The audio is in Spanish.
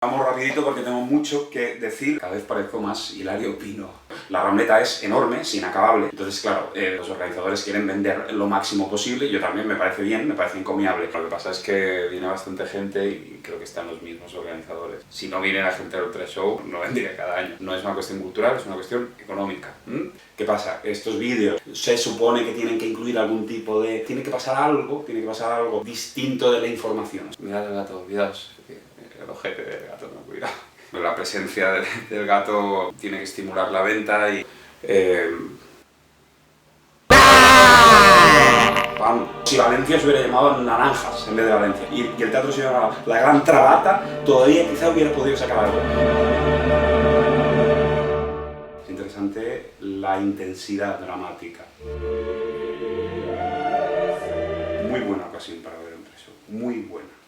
Vamos rapidito porque tengo mucho que decir. Cada vez parezco más Hilario Pino. La Rambleta es enorme, es inacabable. Entonces, claro, los organizadores quieren vender lo máximo posible. Yo también me parece bien, me parece encomiable. Lo que pasa es que viene bastante gente y creo que están los mismos organizadores. Si no viene la gente del Ultra Show, no vendría cada año. No es una cuestión cultural, es una cuestión económica. ¿Qué pasa? Estos vídeos se supone que tienen que incluir algún tipo de... Tiene que pasar algo distinto de la información. Mirad el gato, olvidaos. El ojete del gato, no, cuidado. La presencia del gato tiene que estimular la venta y... Vamos, si Valencia se hubiera llamado Naranjas en vez de Valencia y el teatro se llamaba La Gran Trabata, todavía quizá hubiera podido sacar algo. Es interesante la intensidad dramática. Muy buena ocasión para ver un show, muy buena.